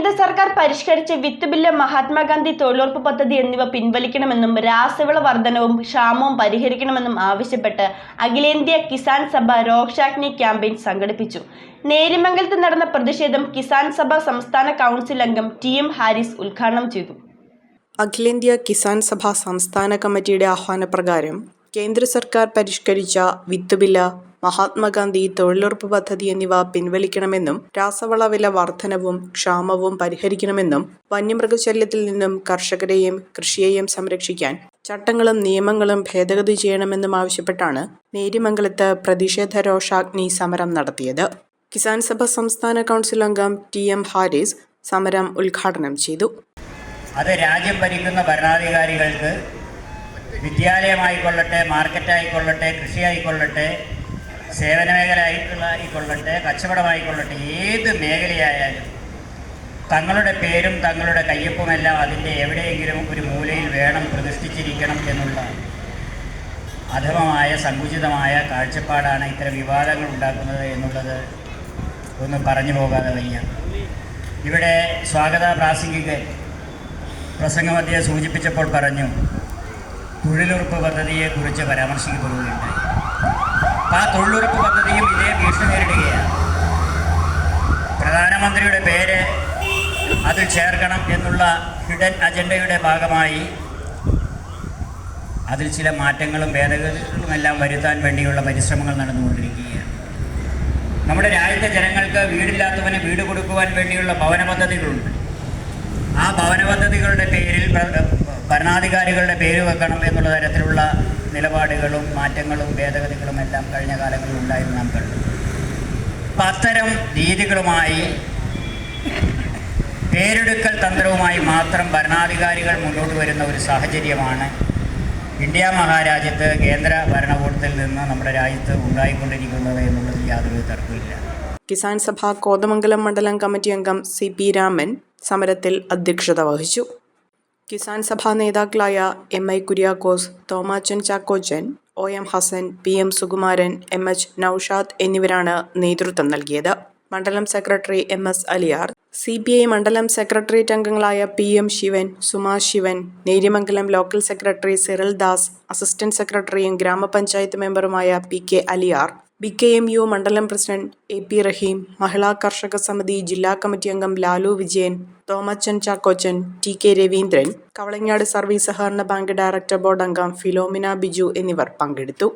കേന്ദ്ര സർക്കാർ പരിഷ്കരിച്ച വിത്ത് ബില്ല്, മഹാത്മാഗാന്ധി തൊഴിലുറപ്പ് പദ്ധതി എന്നിവ പിൻവലിക്കണമെന്നും രാസവിള വർധനവും ക്ഷാമവും പരിഹരിക്കണമെന്നും ആവശ്യപ്പെട്ട് അഖിലേന്ത്യാ കിസാൻ സഭ രോഷാഗ്നി ക്യാമ്പയിൻ സംഘടിപ്പിച്ചു. നേര്യമംഗലത്ത് നടന്ന പ്രതിഷേധം കിസാൻ സഭ സംസ്ഥാന കൗൺസിൽ അംഗം TM ഹാരിസ് ഉദ്ഘാടനം ചെയ്തു. അഖിലേന്ത്യാ കിസാൻ സഭ സംസ്ഥാന കമ്മിറ്റിയുടെ ആഹ്വാനപ്രകാരം കേന്ദ്ര സർക്കാർ പരിഷ്കരിച്ച വിത്ത് ബില്ല്, മഹാത്മാഗാന്ധി തൊഴിലുറപ്പ് പദ്ധതി എന്നിവ പിൻവലിക്കണമെന്നും രാസവള വില വർധനവും ക്ഷാമവും പരിഹരിക്കണമെന്നും വന്യമൃഗശല്യത്തിൽ നിന്നും കർഷകരെയും കൃഷിയെയും സംരക്ഷിക്കാൻ ചട്ടങ്ങളും നിയമങ്ങളും ഭേദഗതി ചെയ്യണമെന്നും ആവശ്യപ്പെട്ടാണ് നേര്യമംഗലത്ത് പ്രതിഷേധ രോഷാഗ്നി സമരം നടത്തിയത്. കിസാൻ സഭ സംസ്ഥാന കൗൺസിൽ അംഗം TM ഹാരിസ് സമരം ഉദ്ഘാടനം ചെയ്തു. അത് രാജ്യം ഭരിക്കുന്ന ഭരണാധികാരികൾക്ക് വിദ്യാലയമായിക്കൊള്ളട്ടെ, മാർക്കറ്റായിക്കൊള്ളട്ടെ, കൃഷിയായിക്കൊള്ളട്ടെ, സേവന മേഖല ആയിക്കൊള്ളട്ടെ, കച്ചവടമായിക്കൊള്ളട്ടെ, ഏത് മേഖലയായാലും തങ്ങളുടെ പേരും തങ്ങളുടെ കയ്യൊപ്പുമെല്ലാം അതിൻ്റെ എവിടെയെങ്കിലും ഒരു മൂലയിൽ വേണം പ്രതിഷ്ഠിച്ചിരിക്കണം എന്നുള്ള അധമമായ സങ്കുചിതമായ കാഴ്ചപ്പാടാണ് ഇത്തരം വിവാദങ്ങൾ ഉണ്ടാക്കുന്നത് എന്നുള്ളത് ഒന്ന് പറഞ്ഞു പോകാതെ വയ്യ. ഇവിടെ സ്വാഗത പ്രാസംഗികൻ പ്രസംഗമധ്യേ സൂചിപ്പിച്ചപ്പോൾ പറഞ്ഞു, തൊഴിലുറപ്പ് പദ്ധതിയെക്കുറിച്ച് പരാമർശിക്കപ്പെടുകയുണ്ടായി. ആ തൊഴിലുറപ്പ് പദ്ധതിയും ഇതേ ഭീഷണി നേരിടുകയാണ്. പ്രധാനമന്ത്രിയുടെ പേര് അതിൽ ചേർക്കണം എന്നുള്ള ഹിഡൻ അജണ്ടയുടെ ഭാഗമായി അതിൽ ചില മാറ്റങ്ങളും ഭേദഗതികളുമെല്ലാം വരുത്താൻ വേണ്ടിയുള്ള പരിശ്രമങ്ങൾ നടന്നുകൊണ്ടിരിക്കുകയാണ്. നമ്മുടെ രാജ്യത്തെ ജനങ്ങൾക്ക് വീടില്ലാത്തവന് വീട് കൊടുക്കുവാൻ വേണ്ടിയുള്ള ഭവന പദ്ധതികളുണ്ട്. ആ ഭവന പദ്ധതികളുടെ പേരിൽ ഭരണാധികാരികളുടെ പേര് വെക്കണം എന്നുള്ള തരത്തിലുള്ള നിലപാടുകളും മാറ്റങ്ങളും ഭേദഗതികളും എല്ലാം കഴിഞ്ഞ കാലങ്ങളിൽ ഉണ്ടായിരുന്നു നാം കണ്ടു. അപ്പം അത്തരം രീതികളുമായി പേരെടുക്കൽ തന്ത്രവുമായി മാത്രം ഭരണാധികാരികൾ മുന്നോട്ട് വരുന്ന ഒരു സാഹചര്യമാണ് ഇന്ത്യ മഹാരാജ്യത്ത് കേന്ദ്ര ഭരണകൂടത്തിൽ നിന്ന് നമ്മുടെ രാജ്യത്ത് ഉണ്ടായിക്കൊണ്ടിരിക്കുന്നത് എന്നുള്ളത് യാതൊരു തർക്കമില്ല. കിസാൻ സഭ കോതമംഗലം മണ്ഡലം കമ്മിറ്റി അംഗം CP രാമൻ സമരത്തിൽ അധ്യക്ഷത വഹിച്ചു. കിസാൻ സഭാ നേതാക്കളായ MI Kuriakose, Thomachan Chackochan, OM Hasan, PM Sukumaran, MH Naushad എന്നിവരാണ് നേതൃത്വം നൽകിയത്. മണ്ഡലം സെക്രട്ടറി MS അലിയാർ, CPI മണ്ഡലം സെക്രട്ടേറിയറ്റ് അംഗങ്ങളായ PM Sivan, Suma Sivan, Neriyamangalam local secretary Cyril Das, assistant സെക്രട്ടറിയും ഗ്രാമപഞ്ചായത്ത് മെമ്പറുമായ PK അലിയാർ, BKMU മണ്ഡലം പ്രസിഡന്റ് AP റഹീം, മഹിളാ കർഷക സമിതി ജില്ലാ കമ്മിറ്റി അംഗം ലാലു വിജയൻ, തോമച്ചൻ ചാക്കോച്ചൻ, TK രവീന്ദ്രൻ, കവളങ്ങാട് സർവീസ് സഹകരണ ബാങ്ക് ഡയറക്ടർ ബോർഡ് അംഗം ഫിലോമിന ബിജു എന്നിവർ പങ്കെടുത്തു.